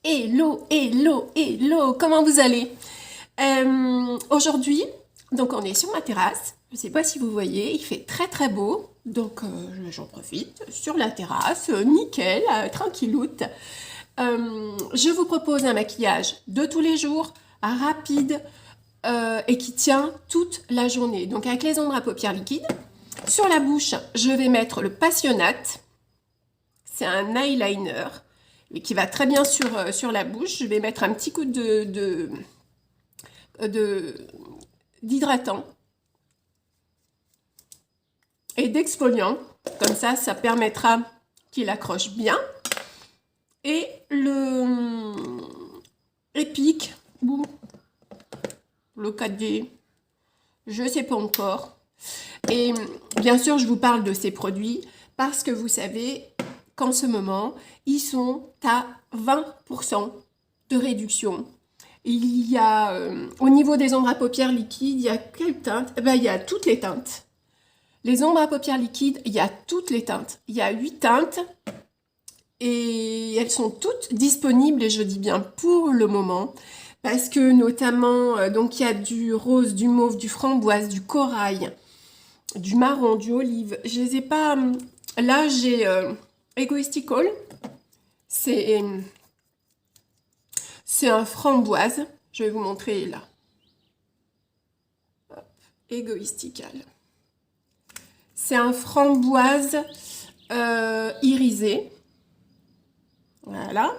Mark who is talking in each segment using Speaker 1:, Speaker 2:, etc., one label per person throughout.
Speaker 1: Hello, hello, hello, comment vous allez? Aujourd'hui, donc on est sur ma terrasse, je ne sais pas si vous voyez, il fait très très beau, donc j'en profite sur la terrasse, nickel, tranquilloute. Je vous propose un maquillage de tous les jours, rapide et qui tient toute la journée. Donc avec les ombres à paupières liquides, sur la bouche, je vais mettre le Passionnate, c'est un eyeliner et qui va très bien sur la bouche. Je vais mettre un petit coup d'hydratant et d'exfoliant. Comme ça permettra qu'il accroche bien. Et le Epic ou le 4D, je ne sais pas encore. Et bien sûr, je vous parle de ces produits parce que vous savez qu'en ce moment, ils sont à 20% de réduction. Il y a, au niveau des ombres à paupières liquides, il y a quelle teinte? Il y a toutes les teintes. Les ombres à paupières liquides, il y a toutes les teintes. Il y a 8 teintes et elles sont toutes disponibles, et je dis bien pour le moment, parce que notamment, donc il y a du rose, du mauve, du framboise, du corail, du marron, du olive. Je les ai pas... Là, j'ai Egoistical. C'est un framboise. Je vais vous montrer là. Hop, Egoistical. C'est un framboise irisé. Voilà.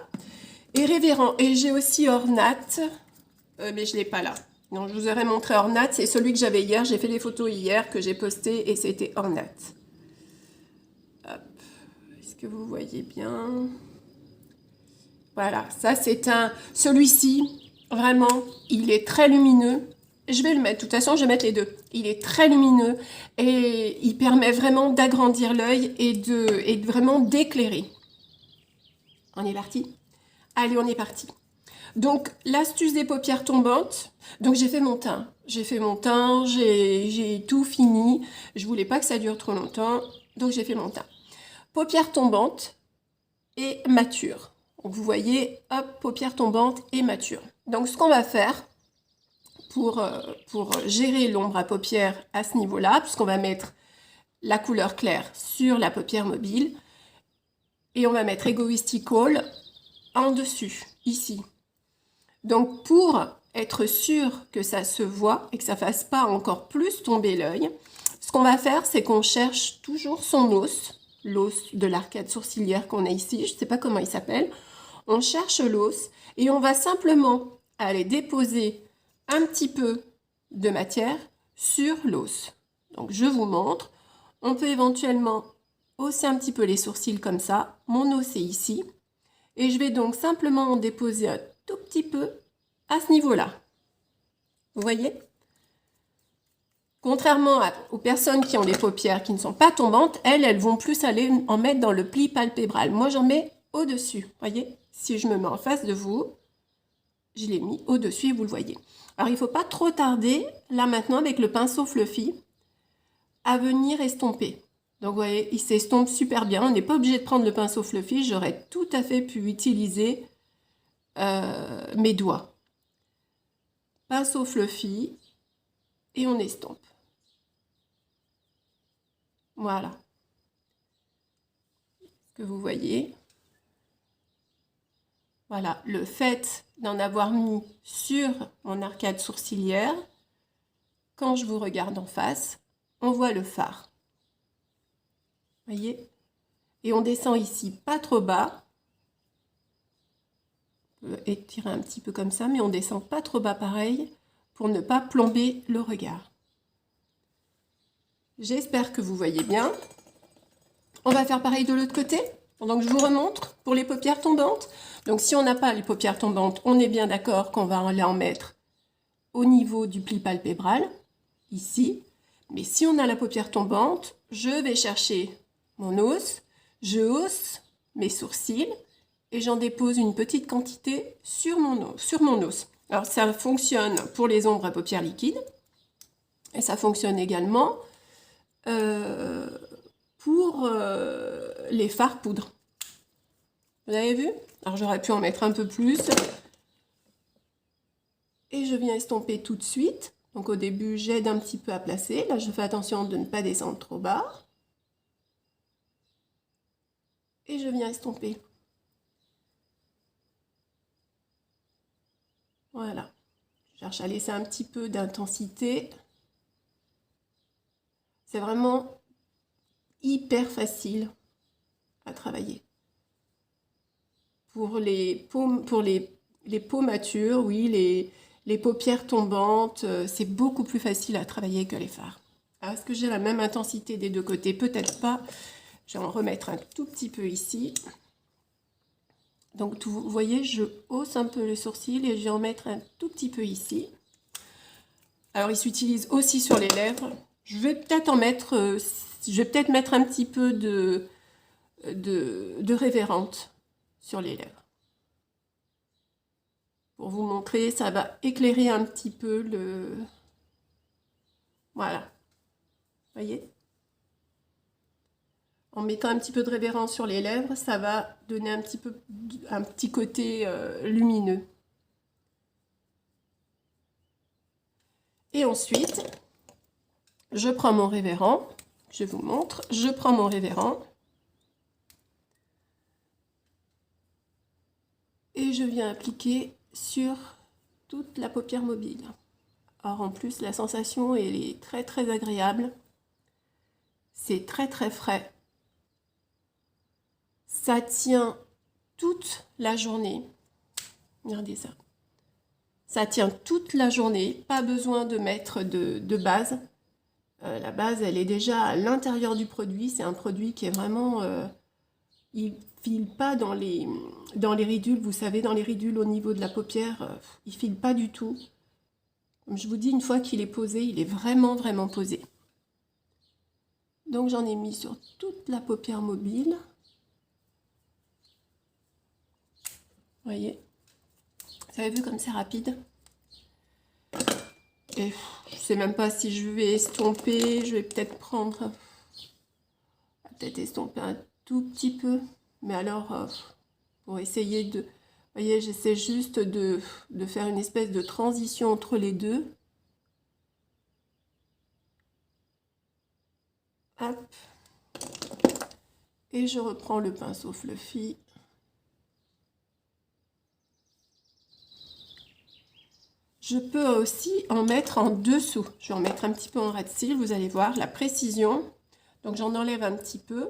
Speaker 1: Et révérend. Et j'ai aussi Ornate. Mais je ne l'ai pas là. Donc, je vous aurais montré Ornate. C'est celui que j'avais hier. J'ai fait les photos hier que j'ai posté et c'était Ornate. Hop. Est-ce que vous voyez bien? Voilà, ça c'est un... Celui-ci, vraiment, il est très lumineux. Je vais le mettre, de toute façon, je vais mettre les deux. Il est très lumineux et il permet vraiment d'agrandir l'œil et de vraiment d'éclairer. On est parti? Allez, on est parti. Donc, l'astuce des paupières tombantes. Donc, j'ai fait mon teint. J'ai tout fini. Je voulais pas que ça dure trop longtemps, donc j'ai fait mon teint. Paupières tombantes et matures. Donc, vous voyez, hop, paupières tombantes et matures. Donc, ce qu'on va faire pour gérer l'ombre à paupières à ce niveau-là, puisqu'on va mettre la couleur claire sur la paupière mobile, et on va mettre Egoistical en dessus, ici. Donc, pour être sûr que ça se voit et que ça ne fasse pas encore plus tomber l'œil, ce qu'on va faire, c'est qu'on cherche toujours son os, l'os de l'arcade sourcilière qu'on a ici, je ne sais pas comment il s'appelle. On cherche l'os et on va simplement aller déposer un petit peu de matière sur l'os. Donc, je vous montre. On peut éventuellement hausser un petit peu les sourcils comme ça. Mon os est ici. Et je vais donc simplement en déposer un tout petit peu à ce niveau-là. Vous voyez? Contrairement aux personnes qui ont des paupières qui ne sont pas tombantes, elles vont plus aller en mettre dans le pli palpébral. Moi, j'en mets au-dessus. Voyez? Si je me mets en face de vous, je l'ai mis au-dessus et vous le voyez. Alors, il ne faut pas trop tarder, là maintenant, avec le pinceau Fluffy, à venir estomper. Donc, vous voyez, il s'estompe super bien. On n'est pas obligé de prendre le pinceau Fluffy. J'aurais tout à fait pu utiliser mes doigts. Pinceau Fluffy et on estompe. Voilà. Ce que vous voyez. Voilà, le fait d'en avoir mis sur mon arcade sourcilière, quand je vous regarde en face, on voit le fard. Voyez? Et on descend ici pas trop bas. On peut étirer un petit peu comme ça, mais on descend pas trop bas pareil pour ne pas plomber le regard. J'espère que vous voyez bien. On va faire pareil de l'autre côté. Donc je vous remontre pour les paupières tombantes. Donc si on n'a pas les paupières tombantes, on est bien d'accord qu'on va aller en mettre au niveau du pli palpébral, ici. Mais si on a la paupière tombante, je vais chercher mon os, je hausse mes sourcils et j'en dépose une petite quantité sur mon os. Alors ça fonctionne pour les ombres à paupières liquides et ça fonctionne également pour les fards poudre. Vous avez vu? Alors j'aurais pu en mettre un peu plus. Et je viens estomper tout de suite. Donc au début, j'aide un petit peu à placer. Là, je fais attention de ne pas descendre trop bas. Et je viens estomper. Voilà. Je cherche à laisser un petit peu d'intensité. C'est vraiment hyper facile à travailler. Pour les peaux matures, oui, les paupières tombantes, c'est beaucoup plus facile à travailler que les fards. Alors, est-ce que j'ai la même intensité des deux côtés? Peut-être pas. Je vais en remettre un tout petit peu ici. Donc, vous voyez, je hausse un peu le sourcil et je vais en mettre un tout petit peu ici. Alors, il s'utilise aussi sur les lèvres. Je vais peut-être mettre un petit peu de révérente sur les lèvres. Pour vous montrer, ça va éclairer un petit peu le... Voilà. Voyez? En mettant un petit peu de révérence sur les lèvres, ça va donner un petit côté lumineux. Et ensuite, je prends mon révérend, je vous montre, je prends mon révérend et je viens appliquer sur toute la paupière mobile. Alors en plus, la sensation, elle est très très agréable. C'est très très frais. Ça tient toute la journée. Regardez ça. Ça tient toute la journée. Pas besoin de mettre de base. La base, elle est déjà à l'intérieur du produit. C'est un produit qui est vraiment... il file pas dans les ridules. Vous savez, dans les ridules au niveau de la paupière, il file pas du tout. Comme je vous dis, une fois qu'il est posé, il est vraiment, vraiment posé. Donc j'en ai mis sur toute la paupière mobile. Vous voyez? Vous avez vu comme c'est rapide? Et je sais même pas si je vais estomper. Je vais peut-être prendre... Peut-être estomper un tout petit peu. Mais alors, pour essayer de... Vous voyez, j'essaie juste de faire une espèce de transition entre les deux. Hop. Et je reprends le pinceau Fluffy. Je peux aussi en mettre en dessous. Je vais en mettre un petit peu en ras de cils, vous allez voir la précision. Donc j'en enlève un petit peu.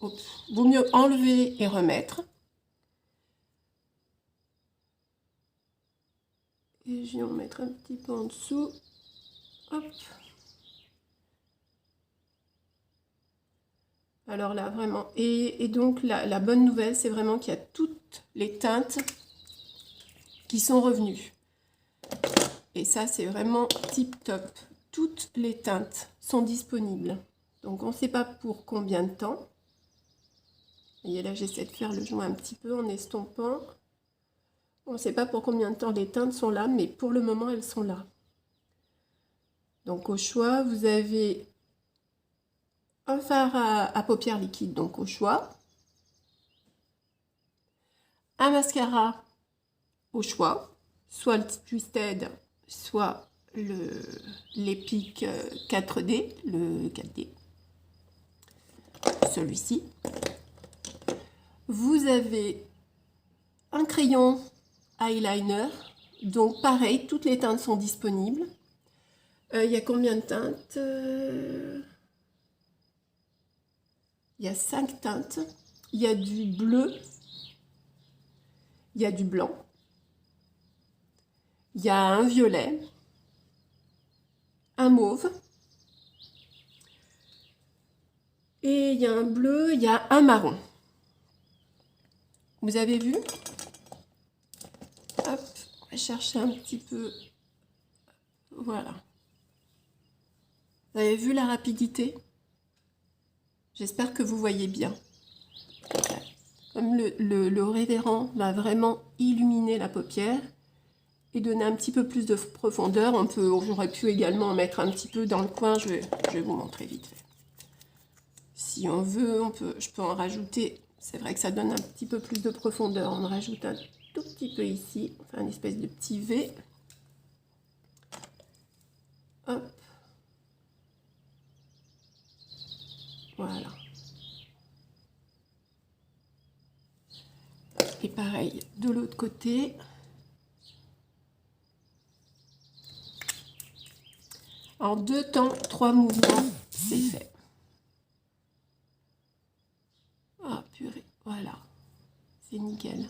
Speaker 1: Vaut mieux enlever et remettre. Et je vais en mettre un petit peu en dessous. Hop. Alors là, vraiment. Et donc la bonne nouvelle, c'est vraiment qu'il y a toutes les teintes qui sont revenues. Et ça, c'est vraiment tip top. Toutes les teintes sont disponibles. Donc on ne sait pas pour combien de temps. Et là, j'essaie de faire le joint un petit peu en estompant. On ne sait pas pour combien de temps les teintes sont là, mais pour le moment, elles sont là. Donc au choix, vous avez un fard à paupières liquides, donc au choix. Un mascara au choix, soit le Twisted, soit l'Epic 4D, le 4D. Celui-ci. Vous avez un crayon eyeliner, donc pareil, toutes les teintes sont disponibles. Il y a combien de teintes? Il y a 5 teintes. Il y a du bleu, il y a du blanc, il y a un violet, un mauve, et il y a un bleu, il y a un marron. Vous avez vu? Hop, on va chercher un petit peu. Voilà. Vous avez vu la rapidité? J'espère que vous voyez bien. Comme le révérend va vraiment illuminer la paupière et donner un petit peu plus de profondeur. J'aurais pu également en mettre un petit peu dans le coin. Je vais vous montrer vite fait. Si on veut, je peux en rajouter C'est vrai que ça donne un petit peu plus de profondeur. On rajoute un tout petit peu ici, enfin une espèce de petit V. Hop. Voilà. Et pareil, de l'autre côté. En 2 temps, 3 mouvements, c'est fait. Ah, purée, voilà. C'est nickel.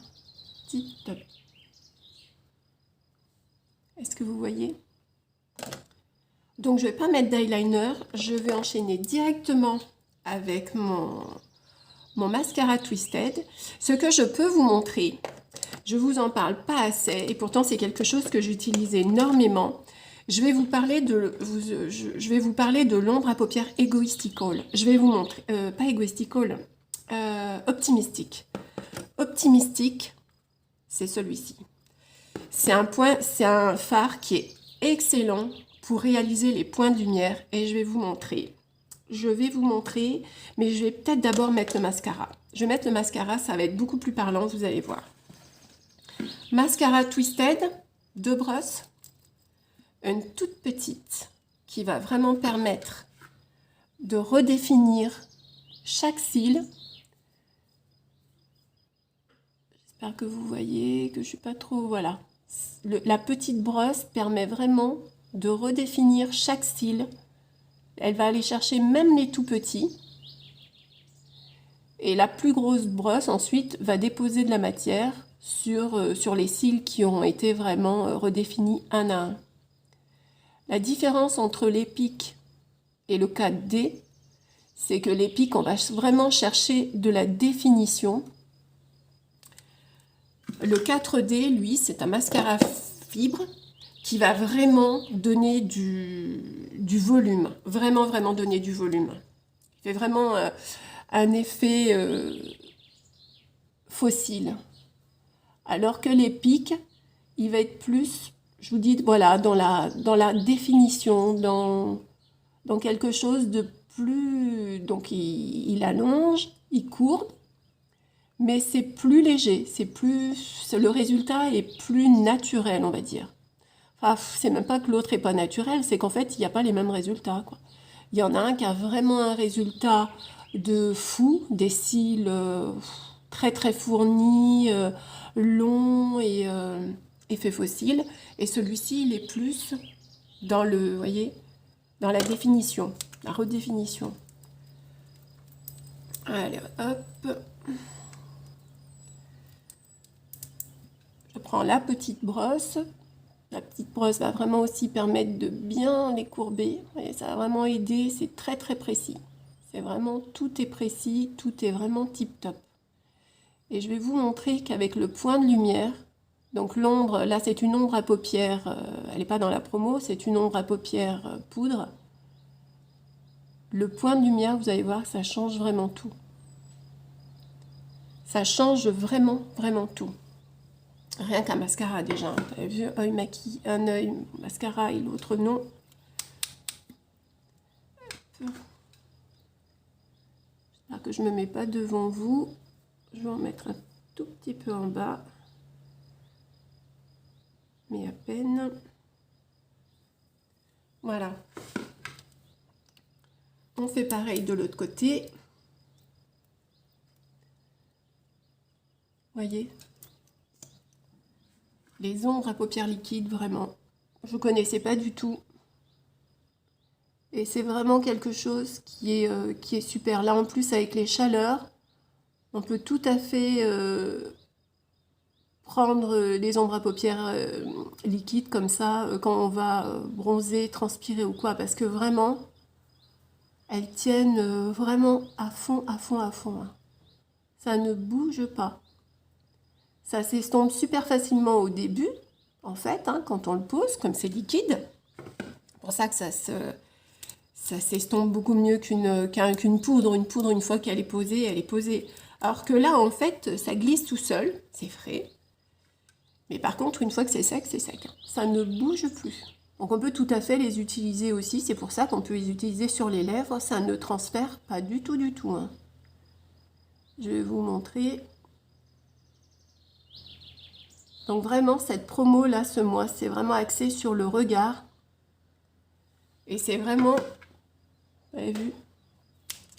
Speaker 1: Tip top. Est-ce que vous voyez? Donc, je ne vais pas mettre d'eyeliner. Je vais enchaîner directement avec mon mascara Twisted. Ce que je peux vous montrer, je vous en parle pas assez, et pourtant c'est quelque chose que j'utilise énormément. Je vais vous parler de l'ombre à paupières Egoistical. Je vais vous montrer, pas Egoistical, Optimistic. Optimistic, c'est celui-ci. C'est un fard qui est excellent pour réaliser les points de lumière, et je vais vous montrer. Mais je vais peut-être d'abord mettre le mascara. Je vais mettre le mascara, ça va être beaucoup plus parlant, vous allez voir. Mascara Twisted, 2 brosses, une toute petite qui va vraiment permettre de redéfinir chaque cil. J'espère que vous voyez, que je ne suis pas trop... Voilà. La petite brosse permet vraiment de redéfinir chaque cil. Elle va aller chercher même les tout petits. Et la plus grosse brosse, ensuite, va déposer de la matière sur les cils qui ont été vraiment redéfinis un à un. La différence entre l'Epic et le 4D, c'est que l'Epic, on va vraiment chercher de la définition. Le 4D, lui, c'est un mascara fibre qui va vraiment donner du volume. Vraiment, vraiment donner du volume. Il fait vraiment un effet fossile. Alors que l'Epic, il va être plus, je vous dis, voilà, dans la définition, dans quelque chose de plus... Donc, il allonge, il courbe, mais c'est plus léger, le résultat est plus naturel, on va dire. Enfin, c'est même pas que l'autre est pas naturel, c'est qu'en fait, il n'y a pas les mêmes résultats, quoi. Il y en a un qui a vraiment un résultat de fou, des cils très très fournis, longs et effet fossile. Et celui-ci, il est plus dans le, voyez, dans la définition, la redéfinition. Allez, hop. Je prends la petite brosse. La petite brosse va vraiment aussi permettre de bien les courber. Et ça va vraiment aider, c'est très très précis. C'est vraiment, tout est précis, tout est vraiment tip top. Et je vais vous montrer qu'avec le point de lumière, donc l'ombre, là c'est une ombre à paupières, elle n'est pas dans la promo, c'est une ombre à paupières poudre. Le point de lumière, vous allez voir que ça change vraiment tout. Ça change vraiment, vraiment tout. Rien qu'un mascara déjà, vous avez vu, un œil mascara et l'autre non. J'espère que je ne me mets pas devant vous. Je vais en mettre un tout petit peu en bas. Mais à peine. Voilà. On fait pareil de l'autre côté. Voyez? Les ombres à paupières liquides, vraiment. Je ne connaissais pas du tout. Et c'est vraiment quelque chose qui est super. Là, en plus, avec les chaleurs, on peut tout à fait prendre les ombres à paupières liquides comme ça, quand on va bronzer, transpirer ou quoi. Parce que vraiment, elles tiennent vraiment à fond, à fond, à fond. Hein. Ça ne bouge pas. Ça s'estompe super facilement au début, en fait, hein, quand on le pose, comme c'est liquide. C'est pour ça que ça s'estompe beaucoup mieux qu'une poudre. Une poudre, une fois qu'elle est posée, elle est posée. Alors que là, en fait, ça glisse tout seul, c'est frais. Mais par contre, une fois que c'est sec, hein. Ça ne bouge plus. Donc on peut tout à fait les utiliser aussi. C'est pour ça qu'on peut les utiliser sur les lèvres. Ça ne transfère pas du tout, du tout. Hein. Je vais vous montrer. Donc vraiment, cette promo là, ce mois, c'est vraiment axé sur le regard. Et c'est vraiment, vous avez vu,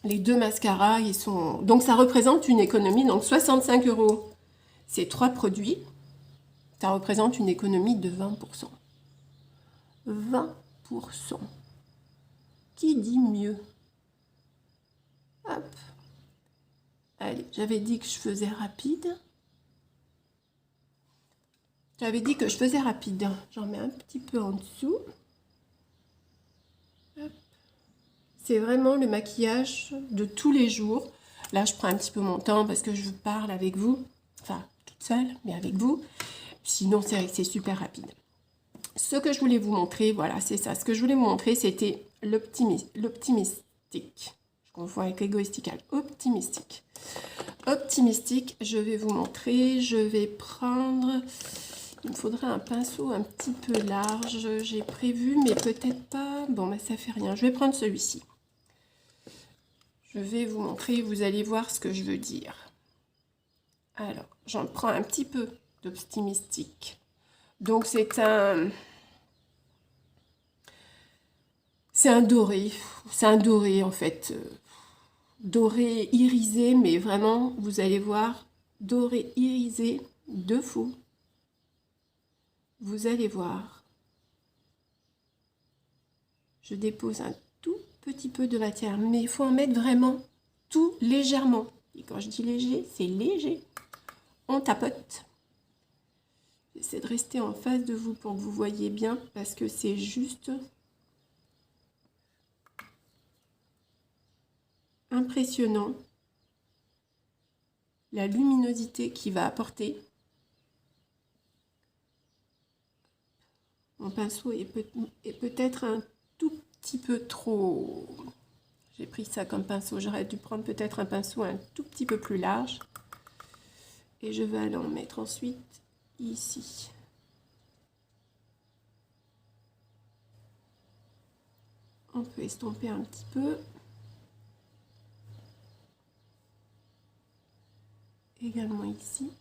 Speaker 1: les deux mascaras, ils sont... Donc ça représente une économie, donc 65 €, c'est 3 produits. Ça représente une économie de 20%. 20%. Qui dit mieux? Hop. Allez, j'avais dit que je faisais rapide. J'avais dit que je faisais rapide. J'en mets un petit peu en dessous. C'est vraiment le maquillage de tous les jours. Là, je prends un petit peu mon temps parce que je parle avec vous. Enfin, toute seule, mais avec vous. Sinon, c'est vrai que c'est super rapide. Ce que je voulais vous montrer, voilà, c'est ça. Ce que je voulais vous montrer, c'était l'optimistique. Je confonds avec l'égoïstical. Optimistique. Optimistique, je vais vous montrer. Je vais prendre... Il me faudrait un pinceau un petit peu large. J'ai prévu, mais peut-être pas. Bon, ben, ça fait rien. Je vais prendre celui-ci. Je vais vous montrer. Vous allez voir ce que je veux dire. Alors, j'en prends un petit peu d'optimistique. Donc, c'est un doré. C'est un doré, en fait. Doré irisé, mais vraiment, vous allez voir, doré irisé de fou. Vous allez voir. Je dépose un tout petit peu de matière, mais il faut en mettre vraiment tout légèrement. Et quand je dis léger, c'est léger. On tapote. J'essaie de rester en face de vous pour que vous voyez bien, parce que c'est juste impressionnant la luminosité qu'il va apporter. Mon pinceau est peut-être un tout petit peu trop... J'ai pris ça comme pinceau. J'aurais dû prendre peut-être un pinceau un tout petit peu plus large. Et je vais aller en mettre ensuite ici. On peut estomper un petit peu. Également ici.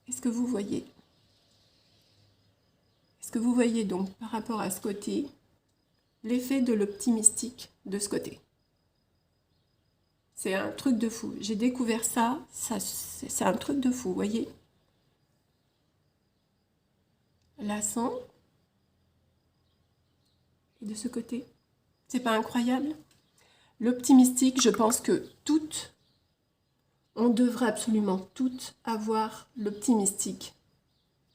Speaker 1: Est-ce que vous voyez? Est-ce que vous voyez donc par rapport à ce côté, l'effet de l'optimistique de ce côté? C'est un truc de fou. J'ai découvert ça, c'est un truc de fou, vous voyez? Lassant. Et de ce côté, c'est pas incroyable? L'optimistique, je pense que toutes, on devrait absolument toutes avoir l'optimistique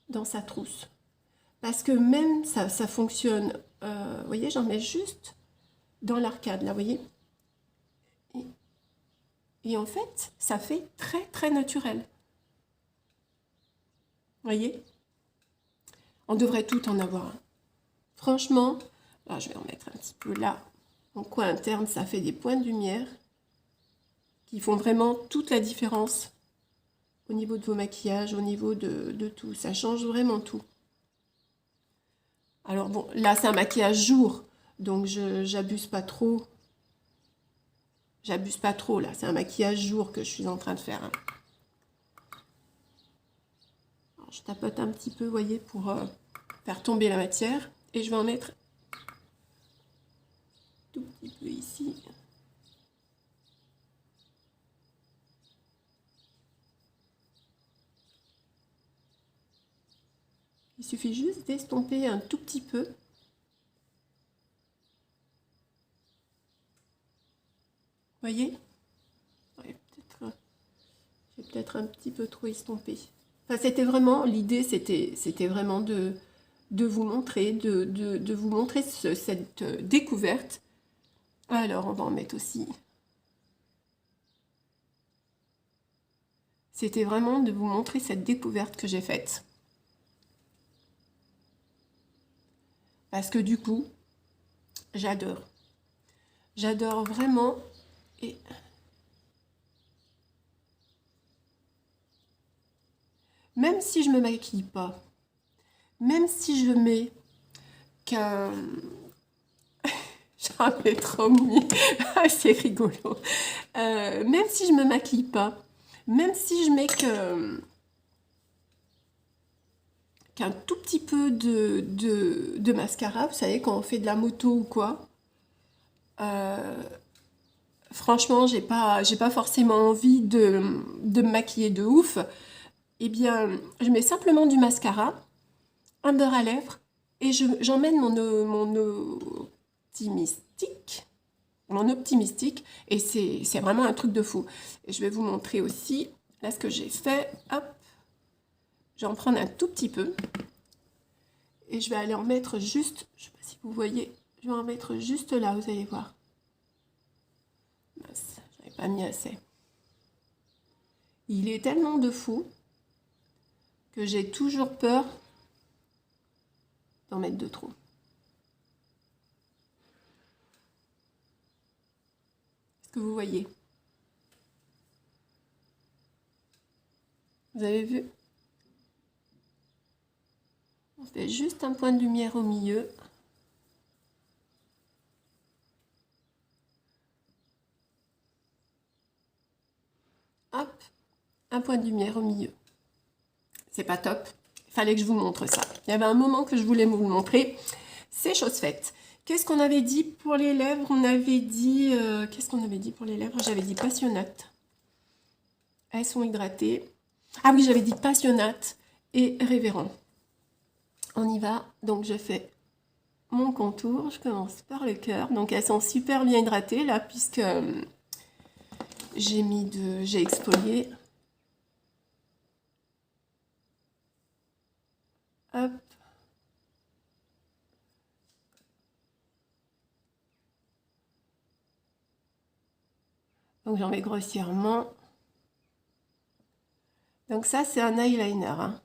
Speaker 1: dans sa trousse. Parce que même ça fonctionne, vous voyez, j'en mets juste dans l'arcade, là, vous voyez? Et en fait, ça fait très, très naturel. Vous voyez? On devrait tout en avoir un. Franchement, là, je vais en mettre un petit peu là. En coin interne, ça fait des points de lumière qui font vraiment toute la différence au niveau de vos maquillages, au niveau de tout. Ça change vraiment tout. Alors bon, là, c'est un maquillage jour, donc j'abuse pas trop. J'abuse pas trop, là. C'est un maquillage jour que je suis en train de faire. Alors, je tapote un petit peu, vous voyez, pour faire tomber la matière. Et je vais en mettre tout petit peu ici. Il suffit juste d'estomper un tout petit peu. Vous voyez? Ouais, j'ai peut-être un petit peu trop estompé. Enfin, c'était vraiment, l'idée, c'était vraiment de vous montrer, de vous montrer cette découverte. Alors, on va en mettre aussi. C'était vraiment de vous montrer cette découverte que j'ai faite. Parce que du coup, j'adore. J'adore vraiment. Et même si je me maquille pas, même si je mets qu'un... J'avais trop mis. C'est rigolo. Même si je me maquille pas, même si je mets qu'un tout petit peu de mascara, vous savez, quand on fait de la moto ou quoi, franchement, j'ai pas forcément envie de me maquiller de ouf. Eh bien, je mets simplement du mascara, un beurre à lèvres, et j'emmène mon optimistique, et c'est vraiment un truc de fou. Et je vais vous montrer aussi, là, ce que j'ai fait. Hop, je vais en prendre un tout petit peu, et je vais aller en mettre juste, je sais pas si vous voyez, je vais en mettre juste là, vous allez voir. Mince, j'avais pas mis assez. Il est tellement de fou que j'ai toujours peur d'en mettre de trop. Est-ce que vous voyez? Vous avez vu? On fait juste un point de lumière au milieu. Hop, un point de lumière au milieu. C'est pas top. Il fallait que je vous montre ça. Il y avait un moment que je voulais vous le montrer. C'est chose faite. Qu'est-ce qu'on avait dit pour les lèvres? On avait dit... qu'est-ce qu'on avait dit pour les lèvres? J'avais dit passionnate. Elles sont hydratées. Ah oui, j'avais dit passionnate et révérend. On y va. Donc, je fais mon contour. Je commence par le cœur. Donc, elles sont super bien hydratées, là, puisque j'ai exfolié. Hop. Donc, j'en mets grossièrement. Donc, ça, c'est un eyeliner. Hein.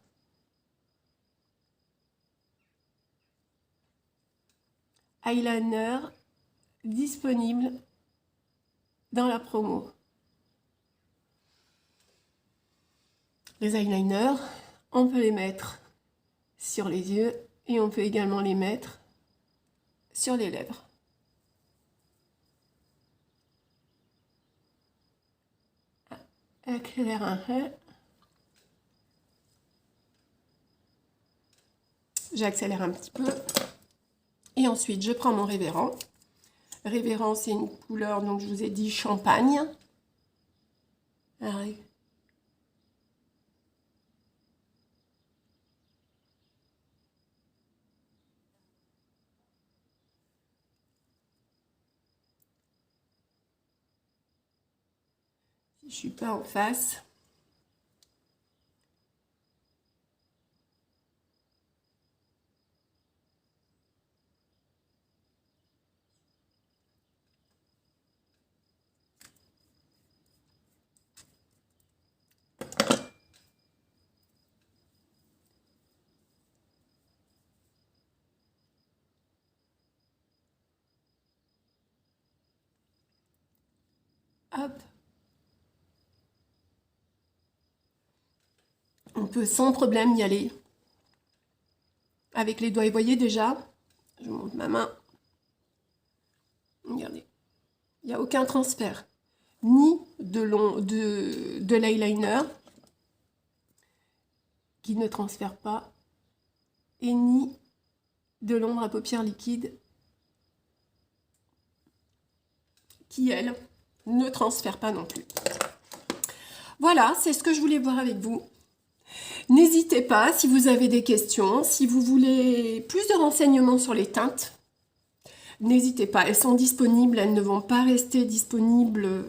Speaker 1: Eyeliner disponible dans la promo. Les eyeliners, on peut les mettre sur les yeux et on peut également les mettre sur les lèvres. Accélère un peu. J'accélère un petit peu. Et ensuite, je prends mon révérend. Révérend, c'est une couleur, donc je vous ai dit champagne. Allez. Si je suis pas en face. Hop. On peut sans problème y aller. Avec les doigts, et voyez déjà, je vous montre ma main. Regardez. Il n'y a aucun transfert. Ni de l'eyeliner qui ne transfère pas, et ni de l'ombre à paupières liquide qui, elle, ne transfère pas non plus. Voilà, c'est ce que je voulais voir avec vous. N'hésitez pas, si vous avez des questions, si vous voulez plus de renseignements sur les teintes, n'hésitez pas, elles sont disponibles, elles ne vont pas rester disponibles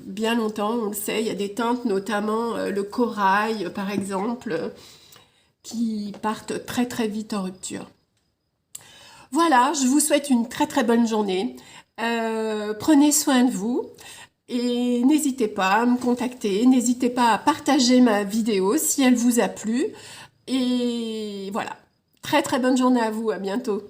Speaker 1: bien longtemps, on le sait, il y a des teintes, notamment le corail par exemple, qui partent très très vite en rupture. Voilà, je vous souhaite une très très bonne journée, prenez soin de vous. Et n'hésitez pas à me contacter, n'hésitez pas à partager ma vidéo si elle vous a plu. Et voilà, très très bonne journée à vous, à bientôt.